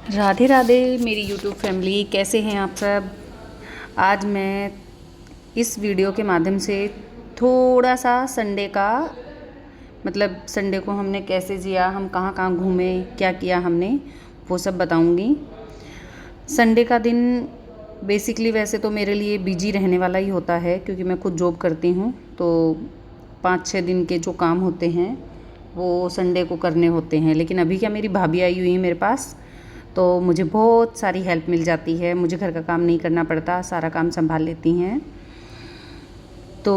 राधे राधे मेरी YouTube family, कैसे हैं आप सब। आज मैं इस वीडियो के माध्यम से थोड़ा सा संडे का मतलब संडे को हमने कैसे जिया, हम कहाँ कहाँ घूमे, क्या किया हमने, वो सब बताऊंगी। संडे का दिन बेसिकली वैसे तो मेरे लिए बिजी रहने वाला ही होता है, क्योंकि मैं खुद जॉब करती हूँ। तो 5-6 दिन के जो काम होते हैं वो संडे को करने होते हैं। लेकिन अभी क्या, मेरी भाभी आई हुई है मेरे पास, तो मुझे बहुत सारी हेल्प मिल जाती है। मुझे घर का काम नहीं करना पड़ता, सारा काम संभाल लेती हैं। तो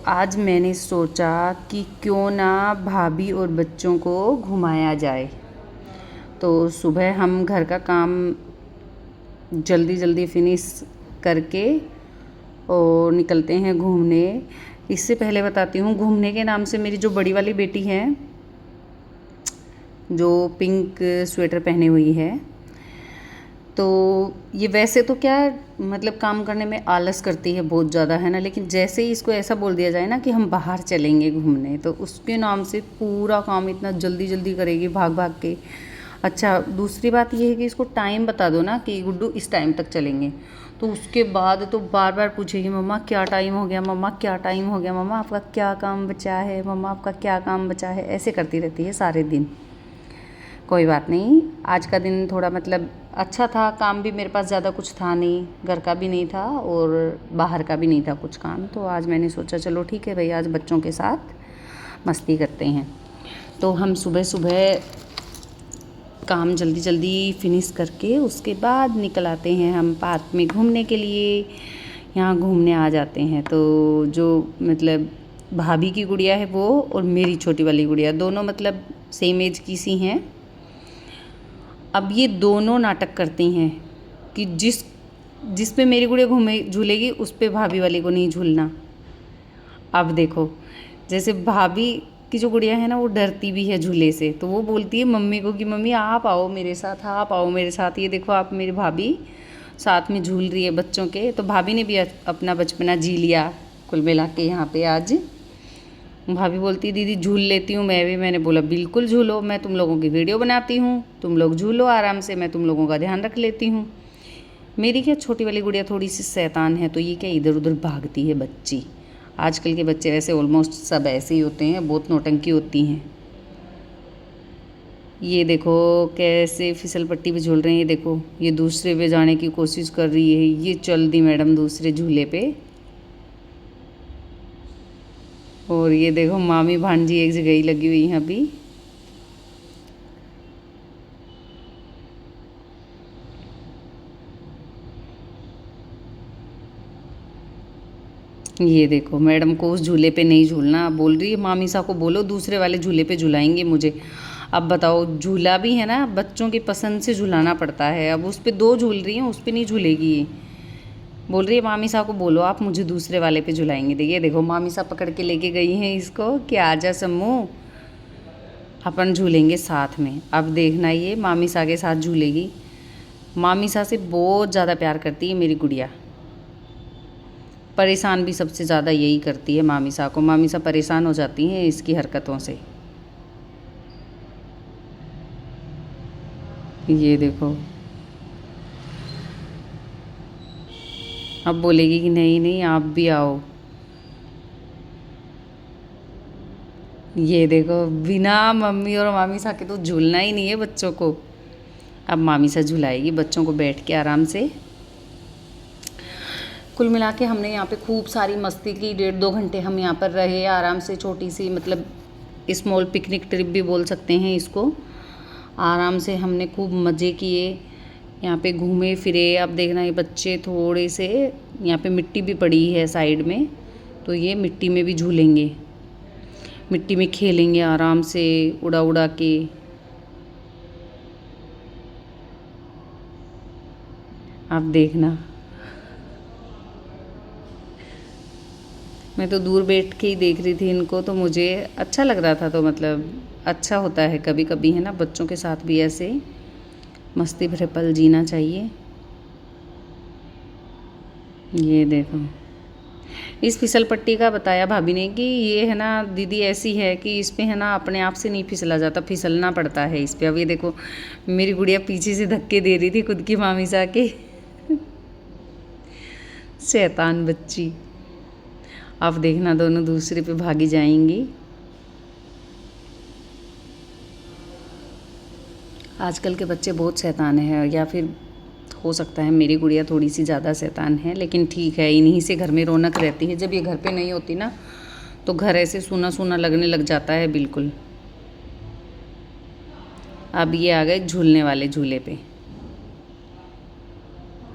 आज मैंने सोचा कि क्यों ना भाभी और बच्चों को घुमाया जाए। तो सुबह हम घर का काम जल्दी जल्दी फिनिश करके और निकलते हैं घूमने। इससे पहले बताती हूँ, घूमने के नाम से मेरी जो बड़ी वाली बेटी है, जो पिंक स्वेटर पहनी हुई है, तो ये वैसे तो क्या मतलब काम करने में आलस करती है बहुत ज़्यादा, है ना। लेकिन जैसे ही इसको ऐसा बोल दिया जाए ना कि हम बाहर चलेंगे घूमने, तो उसके नाम से पूरा काम इतना जल्दी जल्दी करेगी, भाग भाग के। अच्छा, दूसरी बात ये है कि इसको टाइम बता दो ना कि गुड्डू इस टाइम तक चलेंगे, तो उसके बाद तो बार बार पूछेगी, मम्मा क्या टाइम हो गया, मम्मा क्या टाइम हो गया, मम्मा आपका क्या काम बचा है, मम्मा आपका क्या काम बचा है, ऐसे करती रहती है सारे दिन। कोई बात नहीं, आज का दिन थोड़ा मतलब अच्छा था। काम भी मेरे पास ज़्यादा कुछ था नहीं, घर का भी नहीं था और बाहर का भी नहीं था कुछ काम। तो आज मैंने सोचा चलो ठीक है भाई, आज बच्चों के साथ मस्ती करते हैं। तो हम सुबह सुबह काम जल्दी जल्दी फिनिश करके उसके बाद निकल आते हैं हम पार्क में घूमने के लिए। यहाँ घूमने आ जाते हैं। तो जो मतलब भाभी की गुड़िया है वो और मेरी छोटी वाली गुड़िया, दोनों मतलब सेम एज की सी हैं। अब ये दोनों नाटक करती हैं कि जिस पे मेरी गुड़िया घूमे झूलेगी उस पे भाभी वाली को नहीं झूलना। अब देखो, जैसे भाभी की जो गुड़िया है ना, वो डरती भी है झूले से, तो वो बोलती है मम्मी को कि मम्मी आप आओ मेरे साथ, आप आओ मेरे साथ। ये देखो, आप मेरी भाभी साथ में झूल रही है बच्चों के। तो भाभी ने भी अपना बचपना जी लिया कुल मिला के यहाँ पे। आज भाभी बोलती दीदी झूल लेती हूँ मैं भी। मैंने बोला बिल्कुल झूलो, मैं तुम लोगों की वीडियो बनाती हूँ, तुम लोग झूलो आराम से, मैं तुम लोगों का ध्यान रख लेती हूँ। मेरी क्या छोटी वाली गुड़िया थोड़ी सी शैतान है, तो ये क्या इधर उधर भागती है बच्ची। आजकल के बच्चे वैसे ऑलमोस्ट सब ऐसे ही होते हैं, बहुत नौटंकी होती हैं। ये देखो कैसे फिसल पट्टी पे झूल रहे हैं। ये देखो, ये दूसरे पे जाने की कोशिश कर रही है। ये चल दी मैडम दूसरे झूले पे। और ये देखो मामी भांजी एक जगह ही लगी हुई हैं अभी। ये देखो मैडम को उस झूले पे नहीं झूलना, बोल रही है मामी सा को बोलो दूसरे वाले झूले पे झुलाएंगे मुझे। अब बताओ, झूला भी है ना, बच्चों की पसंद से झुलाना पड़ता है। अब उस पे दो झूल रही हैं, उस पे नहीं झूलेगी ये। बोल रही है मामी सा को बोलो आप मुझे दूसरे वाले पे झुलाएंगे। देखिए देखो, मामी सा पकड़ के लेके गई हैं इसको कि आजा सम्मू, अपन झूलेंगे साथ में। अब देखना, ये मामी सा के साथ झूलेगी। मामी सा से बहुत ज़्यादा प्यार करती है मेरी गुड़िया। परेशान भी सबसे ज़्यादा यही करती है मामी सा को। मामी सा परेशान हो जाती हैं इसकी हरकतों से। ये देखो, अब बोलेगी कि नहीं नहीं आप भी आओ। ये देखो, बिना मम्मी और मामी सा के तो झूलना ही नहीं है बच्चों को। अब मामी सा झुलाएगी बच्चों को बैठ के आराम से। कुल मिला के हमने यहाँ पे खूब सारी मस्ती की। 1.5-2 घंटे हम यहाँ पर रहे आराम से। छोटी सी मतलब स्मॉल पिकनिक ट्रिप भी बोल सकते हैं इसको। आराम से हमने खूब मज़े किए, यहाँ पे घूमे फिरे। अब देखना, ये बच्चे थोड़े से, यहाँ पे मिट्टी भी पड़ी है साइड में, तो ये मिट्टी में भी झूलेंगे, मिट्टी में खेलेंगे आराम से उड़ा उड़ा के। अब देखना, मैं तो दूर बैठ के ही देख रही थी इनको, तो मुझे अच्छा लग रहा था। तो मतलब अच्छा होता है कभी कभी, है ना, बच्चों के साथ भी ऐसे मस्ती भरे पल जीना चाहिए। ये देखो, इस फिसल पट्टी का बताया भाभी ने कि ये है ना दीदी ऐसी है कि इस पे है ना अपने आप से नहीं फिसला जाता, फिसलना पड़ता है इस पे। अब ये देखो मेरी गुड़िया पीछे से धक्के दे रही थी खुद की मामी से आके। शैतान बच्ची। अब देखना दोनों दूसरे पे भागी जाएंगी। आजकल के बच्चे बहुत शैतान हैं, या फिर हो सकता है मेरी गुड़िया थोड़ी सी ज़्यादा शैतान है, लेकिन ठीक है, इन्हीं से घर में रौनक रहती है। जब ये घर पे नहीं होती ना तो घर ऐसे सूना सूना लगने लग जाता है बिल्कुल। अब ये आ गए झूलने वाले झूले पे,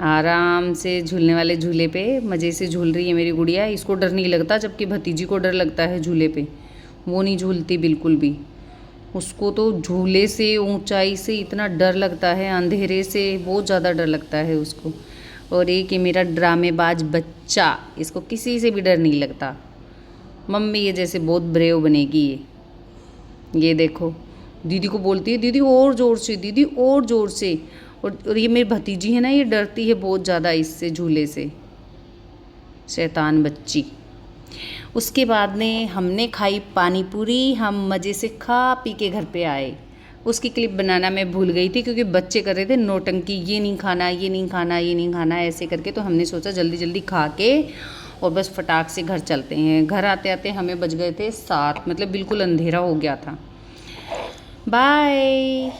आराम से झूलने वाले झूले पे मज़े से झूल रही है मेरी गुड़िया। इसको डर नहीं लगता, जबकि भतीजी को डर लगता है झूले पे, वो नहीं झूलती बिल्कुल भी। उसको तो झूले से, ऊंचाई से इतना डर लगता है, अंधेरे से बहुत ज़्यादा डर लगता है उसको। और एक ये मेरा ड्रामेबाज बच्चा, इसको किसी से भी डर नहीं लगता। मम्मी ये जैसे बहुत ब्रेव बनेगी ये देखो दीदी को बोलती है दीदी और ज़ोर से, दीदी और ज़ोर से। और ये मेरी भतीजी है ना, ये डरती है बहुत ज़्यादा इससे, झूले से। शैतान बच्ची। उसके बाद में हमने खाई पानी पूरी, हम मज़े से खा पी के घर पे आए। उसकी क्लिप बनाना मैं भूल गई थी क्योंकि बच्चे कर रहे थे नौटंकी, ये नहीं खाना, ये नहीं खाना, ये नहीं खाना, ऐसे करके। तो हमने सोचा जल्दी जल्दी खा के और बस फटाक से घर चलते हैं। घर आते आते हमें बज गए थे 7, मतलब बिल्कुल अंधेरा हो गया था। बाय।